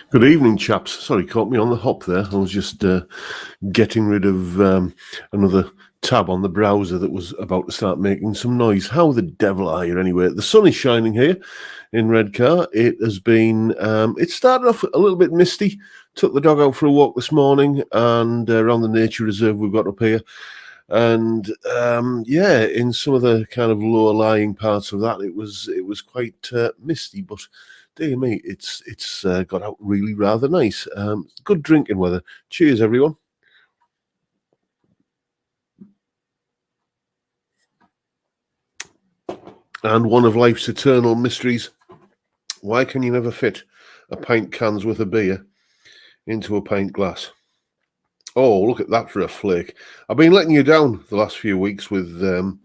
Good evening, chaps. Sorry, caught me on the hop there. I was just getting rid of another tab on the browser that was about to start making some noise. How the devil are you anyway? The sun is shining here in Redcar. It has been, it started off a little bit misty. Took the dog out for a walk this morning and around the nature reserve we've got up here. And in some of the kind of lower lying parts of that, it was quite misty, but dear me, it's got out really rather nice. Good drinking weather. Cheers, everyone. And one of life's eternal mysteries: why can you never fit a pint can's worth of beer into a pint glass? Oh, look at that for a flake! I've been letting you down the last few weeks with the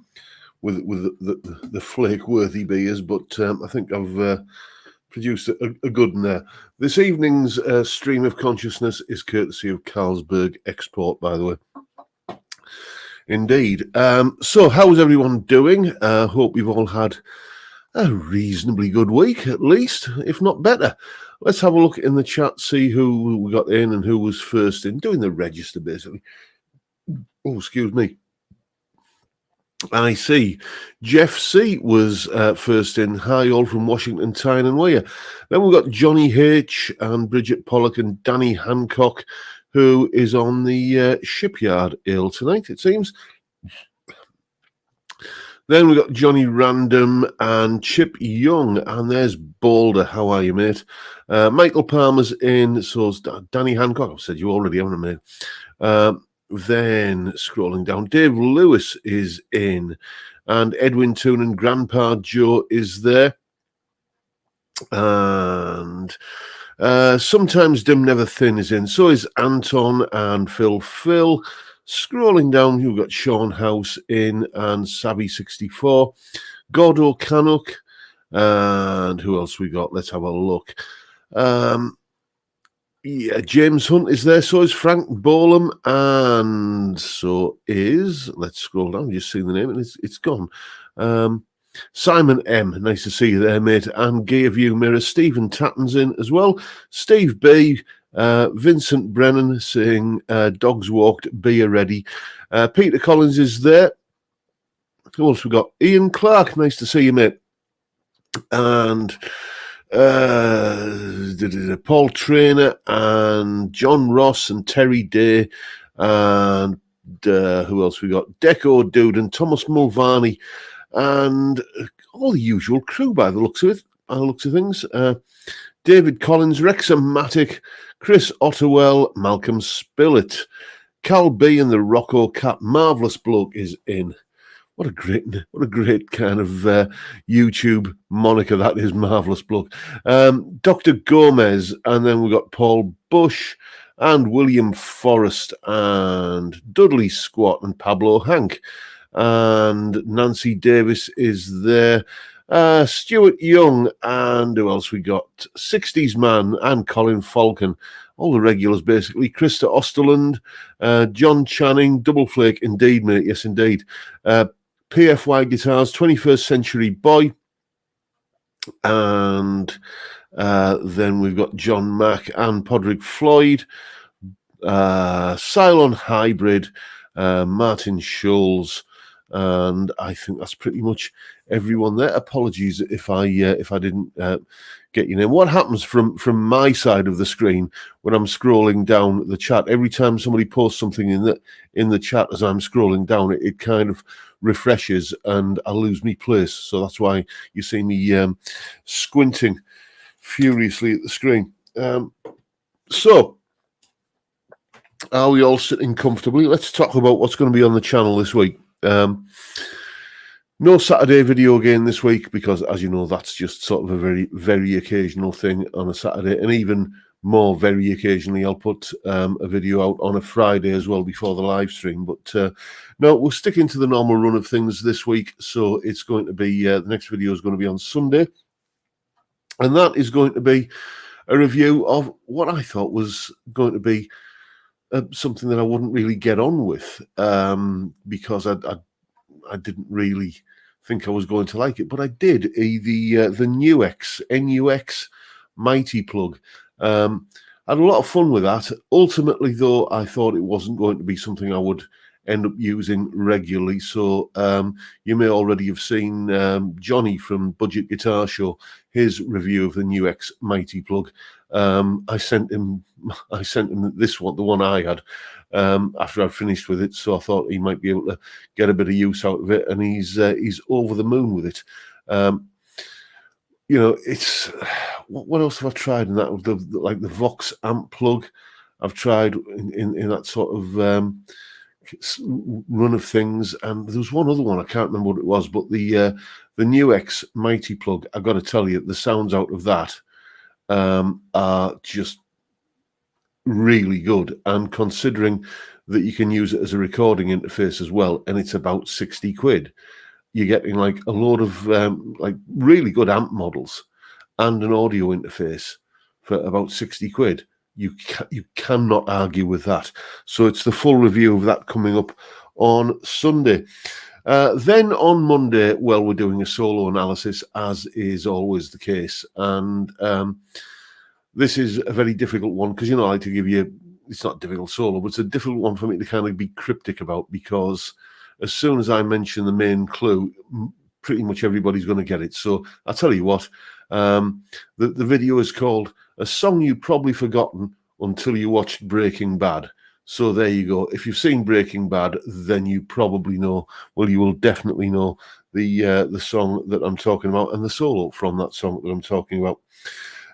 flake-worthy beers, but I think I've produced a good one there. This evening's stream of consciousness is courtesy of Carlsberg Export, by the way. Indeed. So how's everyone doing? Hope you've all had a reasonably good week, at least, if not better. Let's have a look in the chat, see who we got in and who was first in, doing the register, basically. Oh, excuse me. I see. Jeff C. was first in. Hi, all from Washington, Tyne and Weir. Then we've got Johnny H. and Bridget Pollock and Danny Hancock, who is on the Shipyard Ale tonight, it seems. Then we've got Johnny Random and Chip Young, and there's Boulder. How are you, mate? Michael Palmer's in, so's Danny Hancock. I've said you already, haven't I, mate? Then scrolling down, Dave Lewis is in, and Edwin Toon and Grandpa Joe is there. And sometimes Dim Never Thin is in. So is Anton and Phil. Scrolling down, you've got Sean House in and Savvy64, Gordo Canuck, and who else we got? Let's have a look. James Hunt is there, so is Frank Bolam, and so is, let's scroll down, just see the name, and it's gone. Simon M, nice to see you there, mate, and Gear View Mirror, Stephen Tatton's in as well, Steve B, Vincent Brennan saying, dogs walked, beer ready. Peter Collins is there. Who else we got? Ian Clark, nice to see you, mate. And Paul Trainer and John Ross and Terry Day and who else we got? Deco Dude and Thomas Mulvaney and all the usual crew by the looks of things. David Collins, Wrexham Matic, Chris Otterwell, Malcolm Spillett, Cal B and the Rocco Cat, Marvellous Bloke is in. What a great kind of YouTube moniker that is, Marvellous Bloke. Dr. Gomez, and then we've got Paul Bush and William Forrest and Dudley Squat and Pablo Hank. And Nancy Davis is there. Stuart Young, and who else we got? 60s Man and Colin Falcon. All the regulars, basically. Krista Osterland, John Channing, Double Flake, indeed, mate. Yes, indeed. PFY Guitars, 21st Century Boy. And then we've got John Mack and Podrick Floyd. Cylon Hybrid, Martin Scholes. And I think that's pretty much everyone there. Apologies if I didn't get your name. What happens from my side of the screen when I'm scrolling down the chat? Every time somebody posts something in the chat as I'm scrolling down, it kind of refreshes and I lose my place. So that's why you see me squinting furiously at the screen. So are we all sitting comfortably? Let's talk about what's going to be on the channel this week. No Saturday video again this week because, as you know, that's just sort of a very, very occasional thing on a Saturday, and even more very occasionally I'll put a video out on a Friday as well before the live stream. But no, we're sticking to the normal run of things this week, so it's going to be the next video is going to be on Sunday, and that is going to be a review of what I thought was going to be something that I wouldn't really get on with because I didn't really think I was going to like it, but I did. The NUX Mighty Plug. I had a lot of fun with that. Ultimately, though, I thought it wasn't going to be something I would end up using regularly. So you may already have seen Johnny from Budget Guitar Show, his review of the new X Mighty plug. I sent him this one, the one I had, after I'd finished with it. So I thought he might be able to get a bit of use out of it, and he's over the moon with it. You know, it's what else have I tried in that? Like the Vox amp plug, I've tried in that sort of run of things, and there was one other one I can't remember what it was, but the new X Mighty plug, I've got to tell you, the sounds out of that are just really good. And considering that you can use it as a recording interface as well, and it's about 60 quid, you're getting like a load of like really good amp models and an audio interface for about 60 quid. You cannot argue with that. So it's the full review of that coming up on Sunday. Then on Monday, well, we're doing a solo analysis, as is always the case. And this is a very difficult one because, you know, I like to give you, it's not difficult solo, but it's a difficult one for me to kind of be cryptic about, because as soon as I mention the main clue, pretty much everybody's going to get it. So I'll tell you what, the video is called A Song You've Probably Forgotten Until You Watched Breaking Bad. So there you go. If you've seen Breaking Bad, then you probably know, well, you will definitely know the song that I'm talking about and the solo from that song that I'm talking about.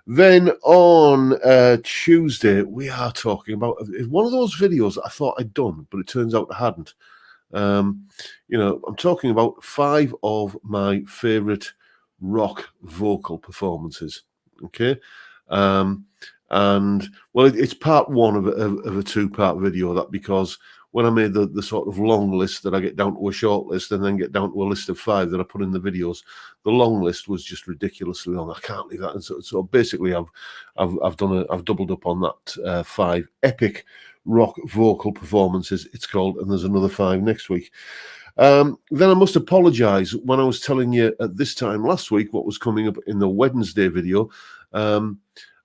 Then on Tuesday, we are talking about one of those videos that I thought I'd done, but it turns out I hadn't. You know, I'm talking about 5 of my favorite rock vocal performances. Okay. And well, it's part one of a 2-part video, that, because when I made the sort of long list that I get down to a short list and then get down to a list of 5 that I put in the videos, the long list was just ridiculously long. I can't leave that. And so basically, I've doubled up on that 5 epic rock vocal performances, it's called, and there's another 5 next week. Then I must apologize when I was telling you at this time last week what was coming up in the Wednesday video.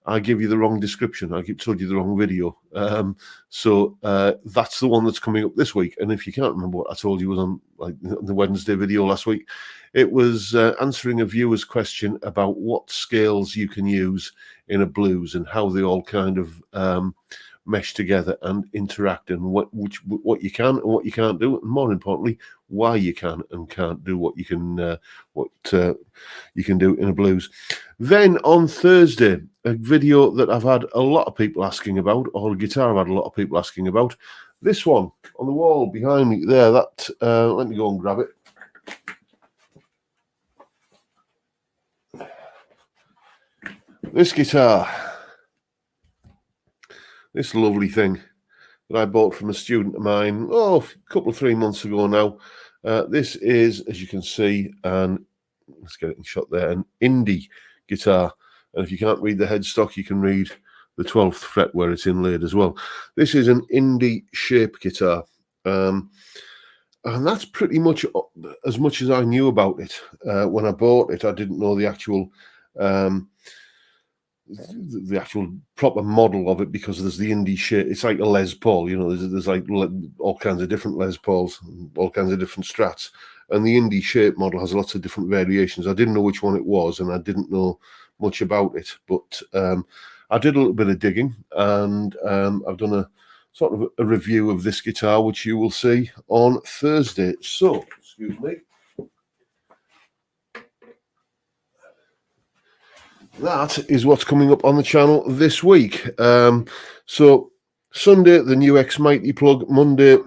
I gave you the wrong description. I told you the wrong video. So that's the one that's coming up this week. And if you can't remember what I told you was on like the Wednesday video last week, it was answering a viewer's question about what scales you can use in a blues and how they all kind of mesh together and interact, and what you can and what you can't do, and more importantly, why you can and can't do what you can do in a blues. Then on Thursday, a video that I've had a lot of people asking about, or a guitar I've had a lot of people asking about. This one on the wall behind me there. That let me go and grab it. This guitar. This lovely thing that I bought from a student of mine, a couple of 3 months ago now. This is, as you can see, and let's get it in shot there, an indie guitar. And if you can't read the headstock, you can read the 12th fret where it's inlaid as well. This is an indie shape guitar. And that's pretty much as I knew about it. When I bought it, I didn't know the actual proper model of it, because there's the indie shape. It's like a Les Paul, you know, there's like all kinds of different Les Pauls, all kinds of different strats, and the indie shape model has lots of different variations. I didn't know which one it was, and I didn't know much about it, but I did a little bit of digging, and I've done a sort of a review of this guitar, which you will see on Thursday. So, excuse me. That is what's coming up on the channel this week. So Sunday, the new X Mighty plug. Monday,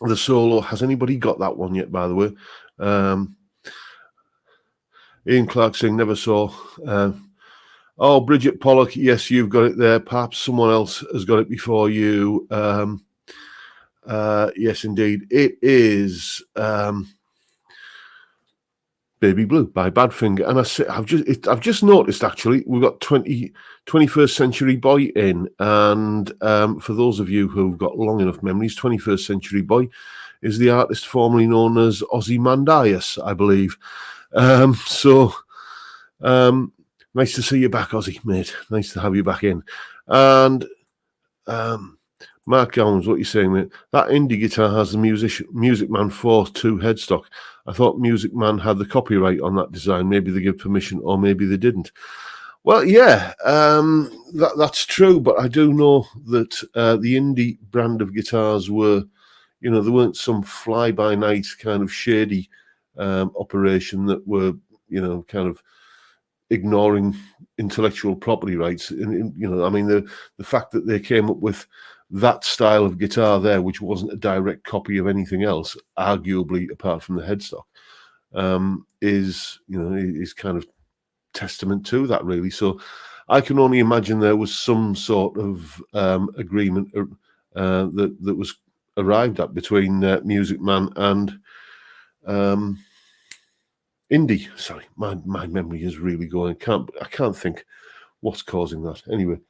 the solo. Has anybody got that one yet, by the way? Ian Clark saying never saw. Bridget Pollock, yes, you've got it there. Perhaps someone else has got it before you. Yes, indeed. It is Baby Blue by Badfinger. And I've just noticed, actually, we've got 21st Century Boy in. And for those of you who've got long enough memories, 21st Century Boy is the artist formerly known as Ozymandias, I believe. Now Nice to see you back, Ozzy, mate. Nice to have you back in. And Mark Gowans, what are you saying, mate? That indie guitar has the Music Man 4.2 headstock. I thought Music Man had the copyright on that design. Maybe they give permission, or maybe they didn't. Well, yeah, that's true. But I do know that the indie brand of guitars were, you know, there weren't some fly-by-night kind of shady operation that were, you know, kind of ignoring intellectual property rights. You know, I mean, the fact that they came up with that style of guitar there, which wasn't a direct copy of anything else, arguably apart from the headstock, is, you know, is kind of testament to that, really. So I can only imagine there was some sort of agreement that was arrived at between Music Man and Indie. Sorry, my memory is really going. I can't think what's causing that. Anyway,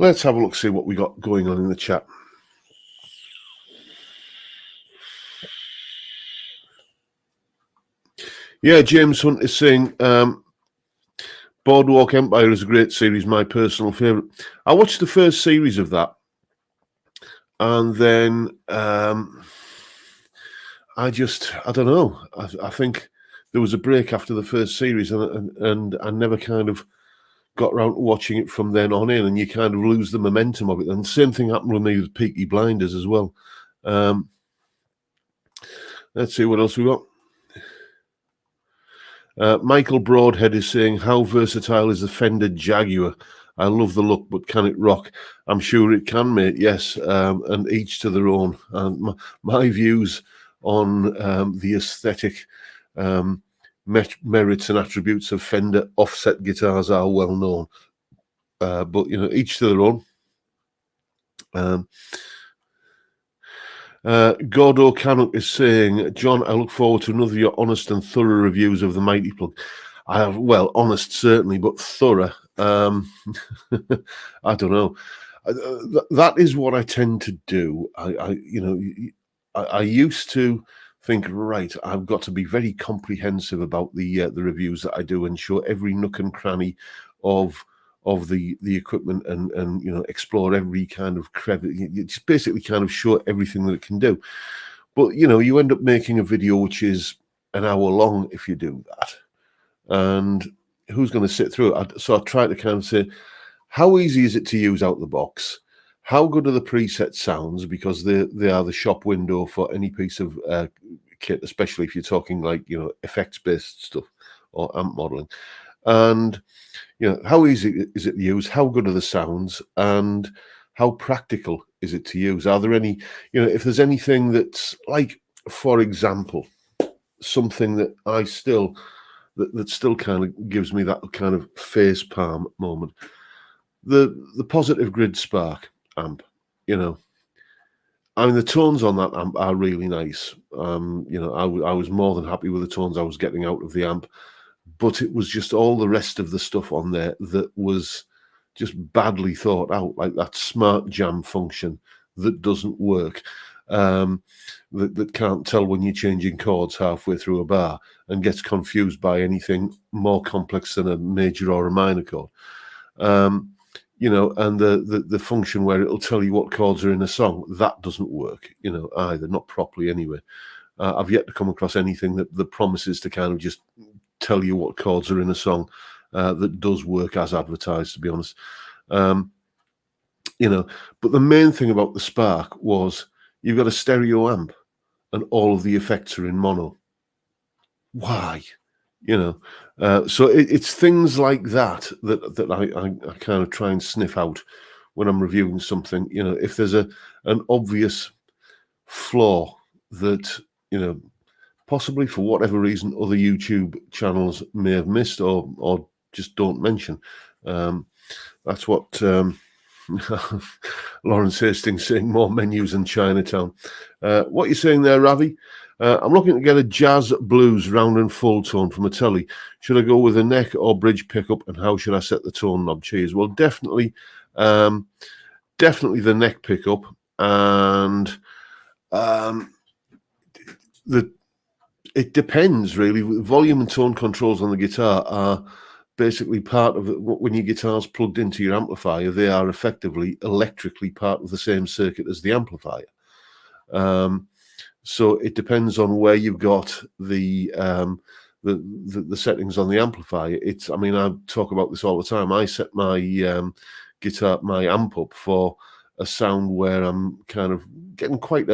let's have a look, see what we got going on in the chat. Yeah, James Hunt is saying Boardwalk Empire is a great series, my personal favourite. I watched the first series of that, and then I don't know. I think there was a break after the first series, and I never kind of got around to watching it from then on in, and you kind of lose the momentum of it. And the same thing happened with me with Peaky Blinders as well. Let's see what else we got. Michael Broadhead is saying, how versatile is the Fender Jaguar? I love the look, but can it rock? I'm sure it can, mate, yes, and each to their own. And my views on the aesthetic merits and attributes of Fender offset guitars are well known. But, you know, each to their own. Gordo Canuck is saying, John, I look forward to another of your honest and thorough reviews of the Mighty Plug. I have, well, honest certainly, but thorough. I don't know. That is what I tend to do. I used to think, right, I've got to be very comprehensive about the reviews that I do and show every nook and cranny of the equipment and you know, explore every kind of crevice. It's basically kind of show everything that it can do. But, you know, you end up making a video which is an hour long if you do that. And who's going to sit through it? So I try to kind of say, how easy is it to use out the box? How good are the preset sounds? Because they are the shop window for any piece of kit, especially if you're talking like, you know, effects-based stuff or amp modeling. And, you know, how easy is it to use? How good are the sounds? And how practical is it to use? Are there any, you know, if there's anything that's like, for example, something that I still, that still kind of gives me that kind of face palm moment. The Positive Grid Spark amp, you know, I mean, the tones on that amp are really nice. You know, I was more than happy with the tones I was getting out of the amp. But it was just all the rest of the stuff on there that was just badly thought out, like that smart jam function that doesn't work, that can't tell when you're changing chords halfway through a bar and gets confused by anything more complex than a major or a minor chord. You know, and the function where it'll tell you what chords are in a song, that doesn't work, you know, either, not properly anyway. I've yet to come across anything that promises to kind of just tell you what chords are in a song that does work as advertised, to be honest. You know, but the main thing about the Spark was you've got a stereo amp and all of the effects are in mono. Why? You know, so it's things like that I kind of try and sniff out when I'm reviewing something. You know, if there's an obvious flaw that, you know, possibly for whatever reason other YouTube channels may have missed or just don't mention. That's what Lawrence Hastings saying, more menus in Chinatown. What you're saying there, Ravi? I'm looking to get a jazz blues round and full tone from a telly. Should I go with a neck or bridge pickup, and how should I set the tone knob? Cheers. Well, definitely the neck pickup, and it depends really. Volume and tone controls on the guitar are basically part of it. When your guitar's plugged into your amplifier, they are effectively electrically part of the same circuit as the amplifier. So it depends on where you've got the settings on the amplifier. I mean, I talk about this all the time. I set my my amp up for a sound where I'm kind of getting quite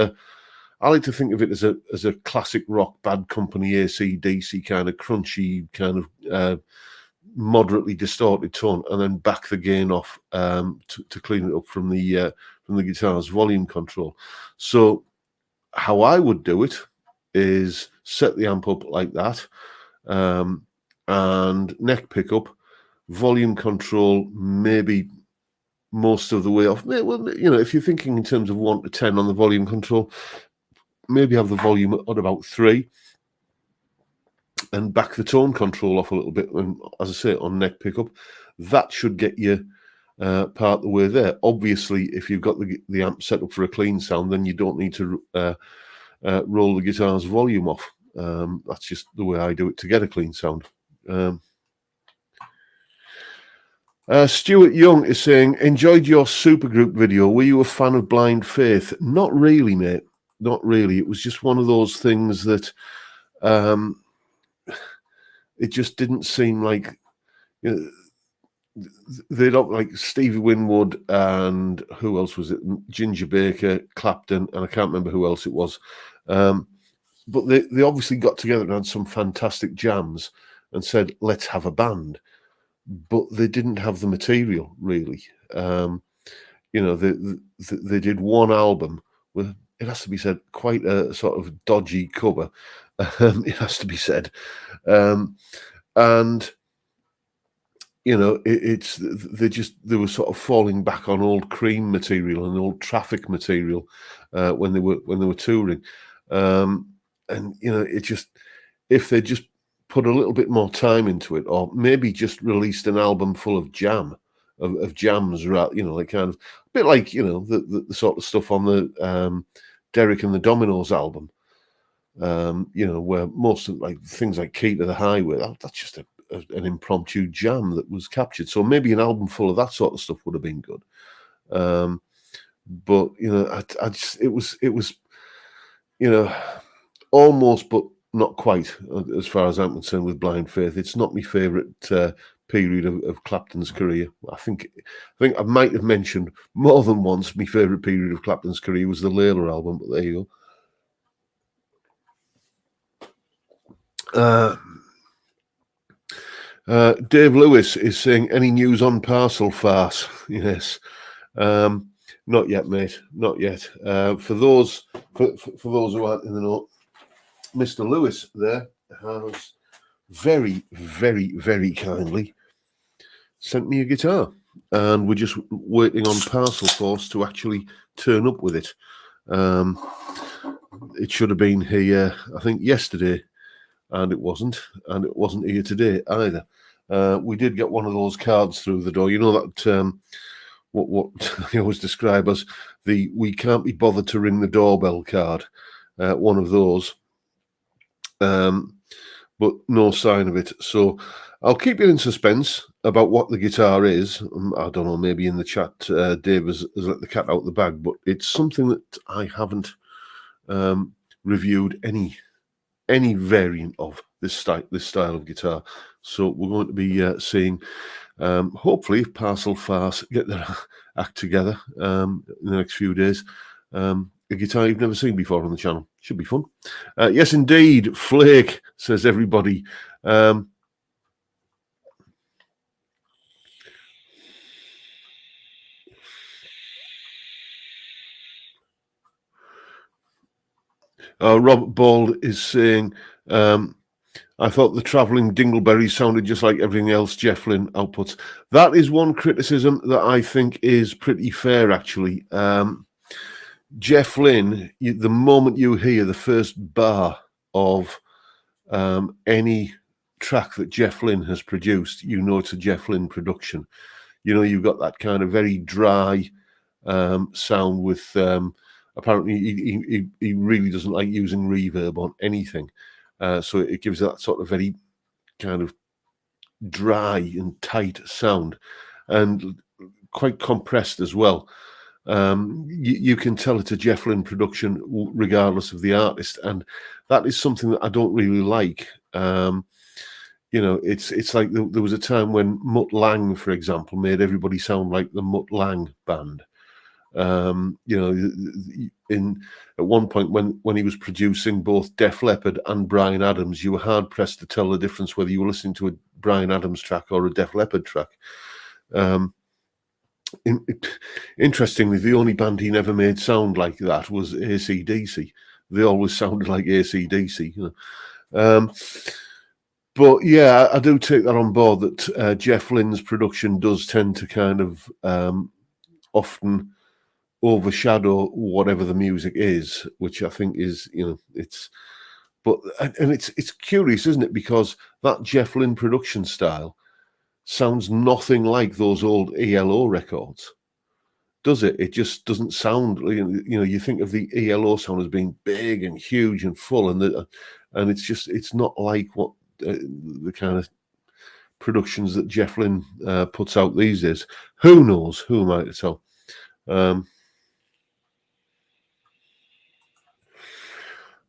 I like to think of it as a classic rock, Bad Company, AC/DC kind of crunchy, kind of moderately distorted tone, and then back the gain off to clean it up from the guitar's volume control. So how I would do it is set the amp up like that, and neck pickup, volume control, maybe most of the way off. Well, if you're thinking in terms of 1 to 10 on the volume control, maybe have the volume at about 3 and back the tone control off a little bit. And as I say, on neck pickup, that should get you part the way there. Obviously, if you've got the amp set up for a clean sound, then you don't need to roll the guitar's volume off. That's just the way I do it to get a clean sound. Stuart Young is saying, enjoyed your supergroup video. Were you a fan of Blind Faith? Not really, mate. Not really. It was just one of those things that it just didn't seem like they don't like Stevie Winwood and who else was it? Ginger Baker, Clapton, and I can't remember who else it was. But they obviously got together and had some fantastic jams and said, let's have a band. But they didn't have the material, really. They did one album with, it has to be said, quite a sort of dodgy cover. It has to be said. And they were sort of falling back on old Cream material and old Traffic material when they were touring. It just, if they just put a little bit more time into it, or maybe just released an album full of jams, like kind of a bit like the sort of stuff on the Derek and the Dominoes album, where most of like things like Key to the Highway, that's just an impromptu jam that was captured. So maybe an album full of that sort of stuff would have been good. But it was almost, but not quite, as far as I'm concerned with Blind Faith. It's not my favourite period of Clapton's career. I think I might have mentioned more than once my favourite period of Clapton's career was the Layla album, but there you go. Dave Lewis is saying, any news on Parcel Farce? Yes. Not yet, mate. Not yet. For those who aren't in the know, Mr. Lewis there has very, very, very kindly sent me a guitar, and we're just waiting on Parcel Force to actually turn up with it. It should have been here, I think, yesterday, and it wasn't here today either. We did get one of those cards through the door. You know that what I always describe as the "we can't be bothered to ring the doorbell" card. One of those. But no sign of it. So I'll keep you in suspense about what the guitar is. I don't know, maybe in the chat, Dave has let the cat out the bag, but it's something that I haven't reviewed any variant of this style of guitar. So we're going to be seeing, hopefully, if Parcel Farce get their act together in the next few days, a guitar you've never seen before on the channel. Should be fun. Yes, indeed. Flake, says everybody. Robert Bald is saying, I thought the travelling Dingleberry sounded just like everything else Jeff Lynne outputs. That is one criticism that I think is pretty fair, actually. Jeff Lynne, the moment you hear the first bar of any track that Jeff Lynne has produced, you know it's a Jeff Lynne production. You know, you've got that kind of very dry sound with apparently he really doesn't like using reverb on anything. So it gives that sort of very kind of dry and tight sound, and quite compressed as well. You can tell it's a Jeff Lynne production regardless of the artist, and that is something that I don't really like. It's like there was a time when Mutt Lange, for example, made everybody sound like the Mutt Lange band. In at one point when he was producing both Def Leppard and Bryan Adams, you were hard pressed to tell the difference whether you were listening to a Bryan Adams track or a Def Leppard track. Interestingly, the only band he never made sound like that was AC/DC. They always sounded like AC/DC. But yeah, I do take that on board that Jeff Lynne's production does tend to kind of often overshadow whatever the music is, which I think is, it's curious, isn't it? Because that Jeff Lynne production style sounds nothing like those old ELO records, does it? It just doesn't sound, you think of the ELO sound as being big and huge and full, and it's not like what the kind of productions that Jeff Lynne puts out these days. Who knows? Who am I to tell?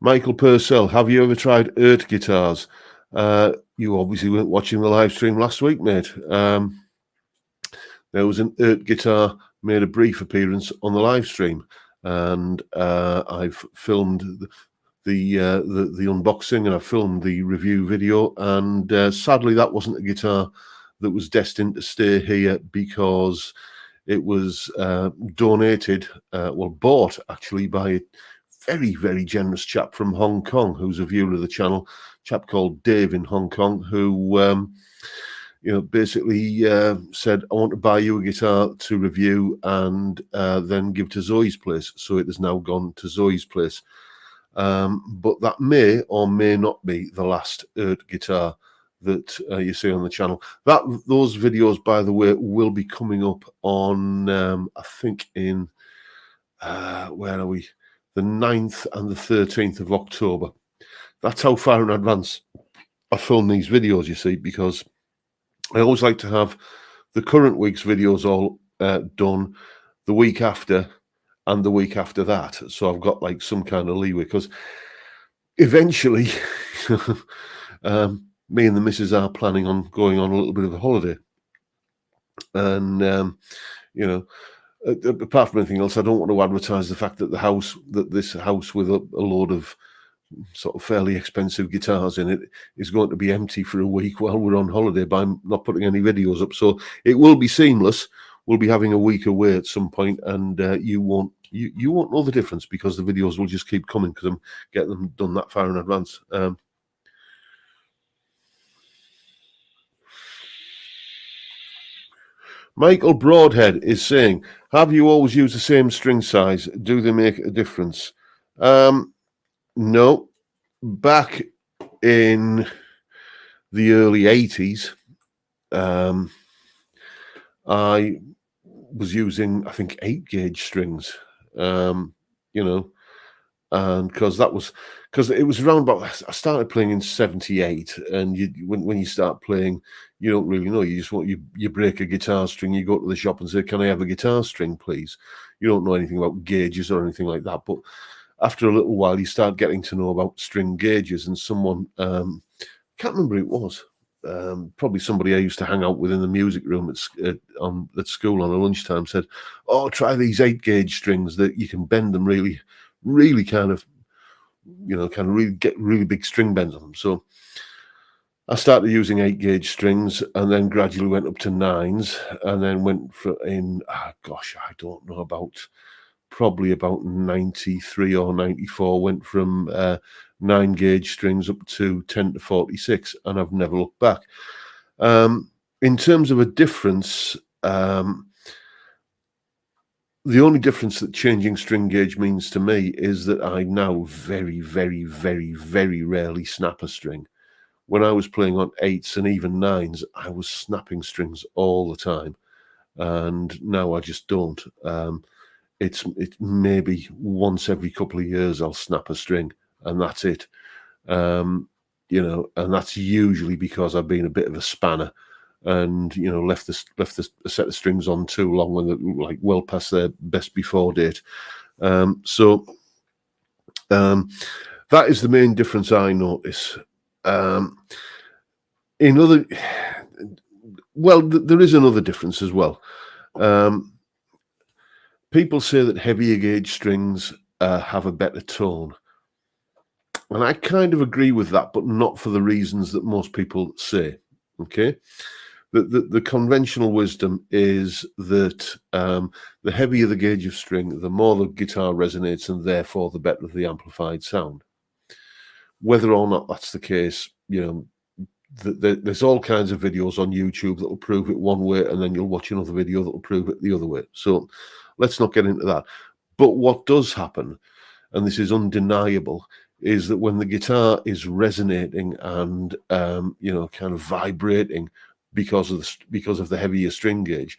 Michael Purcell, have you ever tried Earth guitars? You obviously weren't watching the live stream last week, mate. There was an Earth guitar made a brief appearance on the live stream, and I've filmed the unboxing, and I filmed the review video, and sadly that wasn't a guitar that was destined to stay here, because it was bought actually by a very, very generous chap from Hong Kong, who's a viewer of the channel, a chap called Dave in Hong Kong, who basically said, I want to buy you a guitar to review and then give to Zoe's place. So it has now gone to Zoe's place. But that may or may not be the last Earth guitar that you see on the channel. Those videos, by the way, will be coming up on, I think in, where are we? The 9th and the 13th of October. That's how far in advance I film these videos, you see, because I always like to have the current week's videos all done the week after and the week after that. So I've got like some kind of leeway, because eventually me and the missus are planning on going on a little bit of a holiday. And, apart from anything else, I don't want to advertise the fact that this house with a load of sort of fairly expensive guitars in it is going to be empty for a week while we're on holiday by not putting any videos up. So it will be seamless. We'll be having a week away at some point, and you won't know the difference, because the videos will just keep coming, because I'm getting them done that far in advance. Michael Broadhead is saying, have you always used the same string size? Do they make a difference? No. Back in the early 80s, I was using, I think, 8-gauge strings, and because it was around about, I started playing in 78, and when you start playing, you don't really know. You just you break a guitar string, you go to the shop and say, can I have a guitar string, please? You don't know anything about gauges or anything like that. But after a little while, you start getting to know about string gauges, and someone, can't remember who it was, probably somebody I used to hang out with in the music room at school on a lunchtime, said, oh, try these 8-gauge strings, that you can bend them really, really kind of really get really big string bends on them. So I started using 8-gauge strings, and then gradually went up to 9s, and then went I don't know, probably about 93 or 94, went from 9-gauge strings up to 10 to 46, and I've never looked back. In terms of a difference, the only difference that changing string gauge means to me is that I now very, very, very, very rarely snap a string. When I was playing on 8s and even 9s, I was snapping strings all the time, and now I just don't. it's maybe once every couple of years I'll snap a string, and that's it. And that's usually because I've been a bit of a spanner, and left a set of strings on too long when they're like well past their best before date. So that is the main difference I notice. There is another difference as well. People say that heavier gauge strings have a better tone. And I kind of agree with that, but not for the reasons that most people say. Okay. The conventional wisdom is that the heavier the gauge of string, the more the guitar resonates, and therefore the better the amplified sound. Whether or not that's the case, there's all kinds of videos on YouTube that will prove it one way, and then you'll watch another video that will prove it the other way. So let's not get into that. But what does happen, and this is undeniable, is that when the guitar is resonating and kind of vibrating because of the heavier string gauge,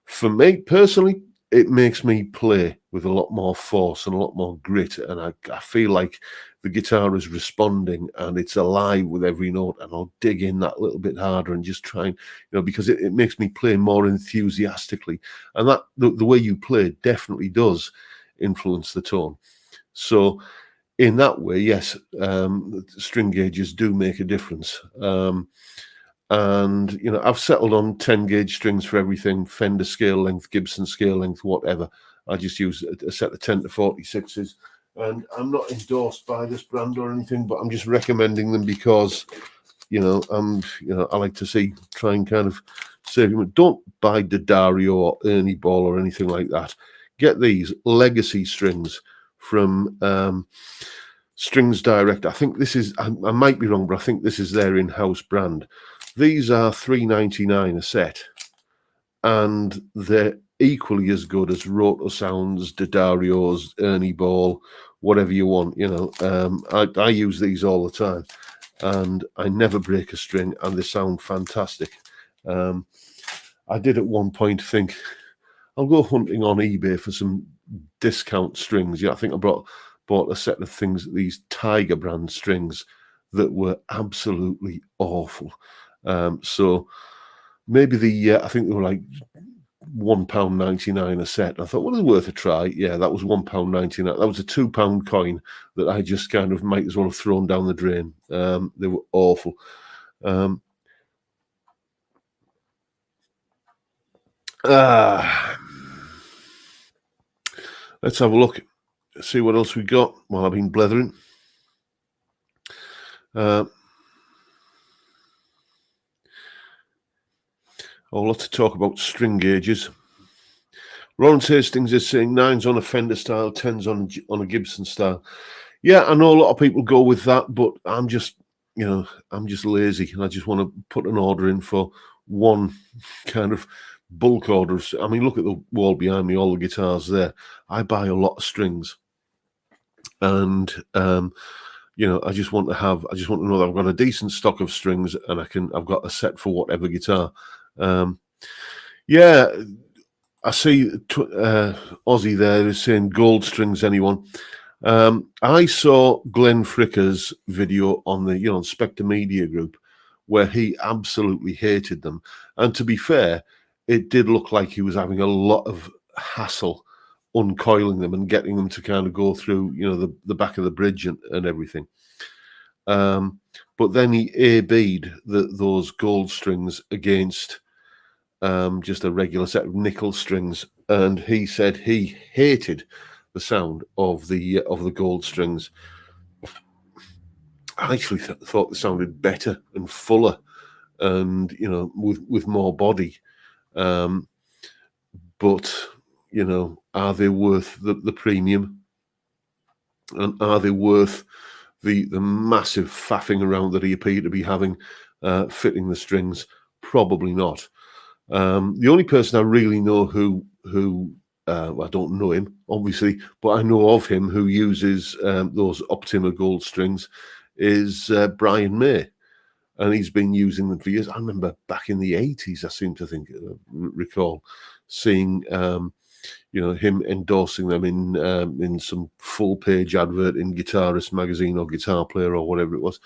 for me personally, it makes me play with a lot more force and a lot more grit, and I feel like the guitar is responding and it's alive with every note, and I'll dig in that little bit harder and just try and because it makes me play more enthusiastically, and that the way you play definitely does influence the tone. So in that way, yes, string gauges do make a difference. And I've settled on 10 gauge strings for everything: Fender scale length, Gibson scale length, whatever. I just use a set of 10 to 46s, and I'm not endorsed by this brand or anything, but I'm just recommending them because I like to try and kind of save them. Don't buy D'Addario or Ernie Ball or anything like that. Get these Legacy strings from Strings Direct. I think this is, I might be wrong, but I think this is their in-house brand. These are $3.99 a set, and they're equally as good as Roto Sounds, D'Addario's, Ernie Ball, whatever you want. I use these all the time, and I never break a string, and they sound fantastic. I did at one point think I'll go hunting on eBay for some discount strings. Yeah, I think I bought a set of these Tiger brand strings that were absolutely awful. So maybe I think they were like £1.99 a set. I thought, well, it's worth a try. Yeah, that was £1.99. That was a £2 coin that I just kind of might as well have thrown down the drain. They were awful. Let's have a look, see what else we got while I've been blethering. Lots to talk about string gauges. Lawrence Hastings is saying 9s on a Fender style, 10s on a Gibson style. Yeah, I know a lot of people go with that, but I'm just lazy, and I just want to put an order in for one kind of bulk order. I mean, look at the wall behind me, all the guitars there. I buy a lot of strings, and I just want to know that I've got a decent stock of strings, and I've got a set for whatever guitar. Yeah, I see Aussie there is saying gold strings, anyone. I saw Glenn Fricker's video on the Spectre Media Group, where he absolutely hated them. And to be fair, it did look like he was having a lot of hassle uncoiling them and getting them to kind of go through, the back of the bridge and everything. But then he A-B'd those gold strings against just a regular set of nickel strings, and he said he hated the sound of the gold strings. I actually thought they sounded better and fuller, and with more body. But are they worth the premium? And are they worth the massive faffing around that he appeared to be having fitting the strings? Opably not. The only person I really know who I don't know him, obviously, but I know of him who uses those Optima gold strings is Brian May, and he's been using them for years. I remember back in the 80s, I seem to recall seeing him endorsing them in some full page advert in Guitarist magazine or Guitar Player or whatever it was.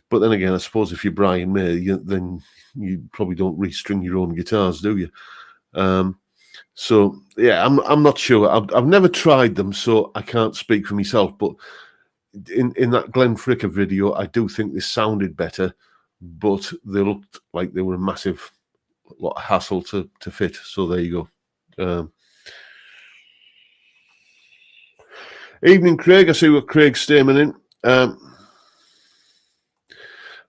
But then again, I suppose if you're Brian May, then you probably don't restring your own guitars, do you? So yeah, I'm not sure. I've never tried them, so I can't speak for myself. But in that Glenn Fricker video, I do think they sounded better, but they looked like they were a massive lot of hassle to fit. So there you go. Evening, Craig. I see what Craig's statement in.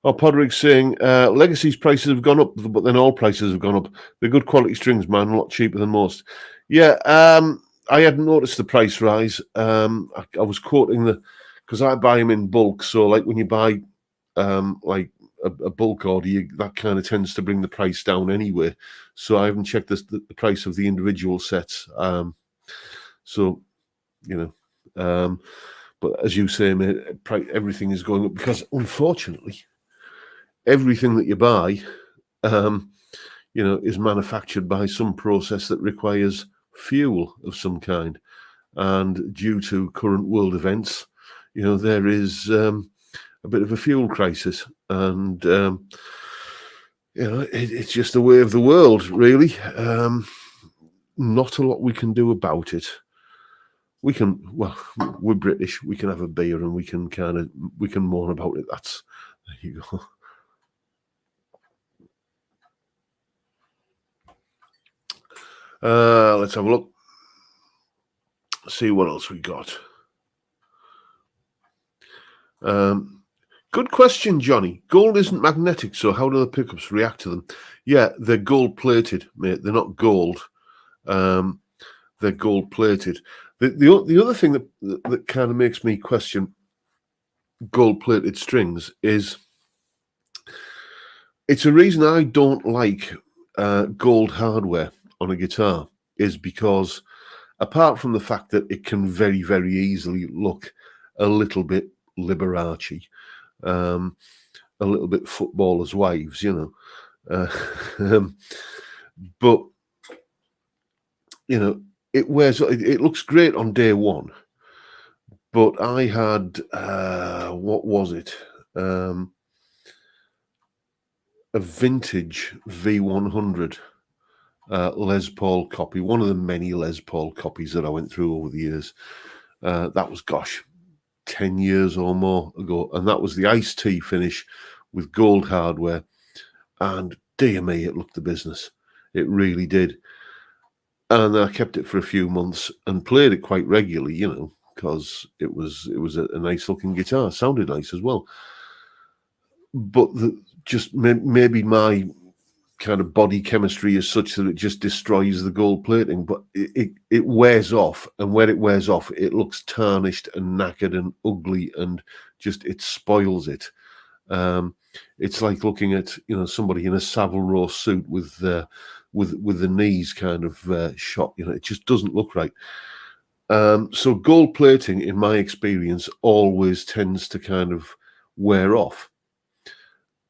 Podrick's saying Legacy's prices have gone up, but then all prices have gone up. They're good quality strings, man, a lot cheaper than most. Yeah, I hadn't noticed the price rise. I was quoting because I buy them in bulk. So, like when you buy like a bulk order, that kind of tends to bring the price down anyway. So I haven't checked the price of the individual sets. So, but as you say, mate, everything is going up because, unfortunately, everything that you buy, is manufactured by some process that requires fuel of some kind. And due to current world events, there is a bit of a fuel crisis. And, it's just the way of the world, really. Not a lot we can do about it. We're British. We can have a beer and we can moan about it. There you go. Let's have a look. See what else we got. Good question, Johnny. Gold isn't magnetic, so how do the pickups react to them? Yeah, they're gold-plated, mate. They're not gold. They're gold-plated. The other thing that kind of makes me question gold-plated strings is it's a reason I don't like gold hardware on a guitar, is because apart from the fact that it can very, very easily look a little bit Liberace, a little bit footballers' wives, but it looks great on day one. But I had what was it? A vintage V100 Les Paul copy, one of the many Les Paul copies that I went through over the years. That was, 10 years or more ago. And that was the iced tea finish with gold hardware. And dear me, it looked the business. It really did. And I kept it for a few months and played it quite regularly, because it was a nice looking guitar. Sounded nice as well. But maybe my kind of body chemistry is such that it just destroys the gold plating, but it wears off, and when it wears off, it looks tarnished and knackered and ugly, and just it spoils it. It's like looking at somebody in a Savile Row suit with the knees kind of shot. It just doesn't look right. So gold plating, in my experience, always tends to kind of wear off,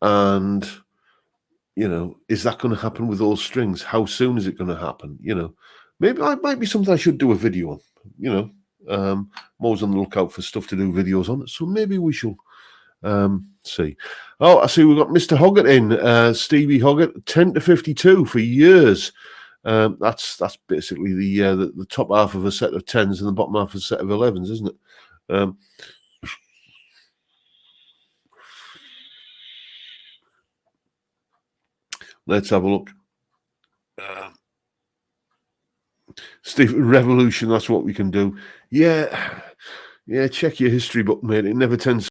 and is that going to happen with those strings? How soon is it going to happen? Maybe it might be something I should do a video on. I'm always on the lookout for stuff to do videos on it, so maybe we shall see. Oh, I see we've got Mr. Hoggett in, Stevie Hoggett, 10 to 52 for years. That's basically the top half of a set of 10s and the bottom half of a set of 11s, isn't it? Let's have a look. Steve, Revolution, that's what we can do. Yeah, check your history book, mate. It never tends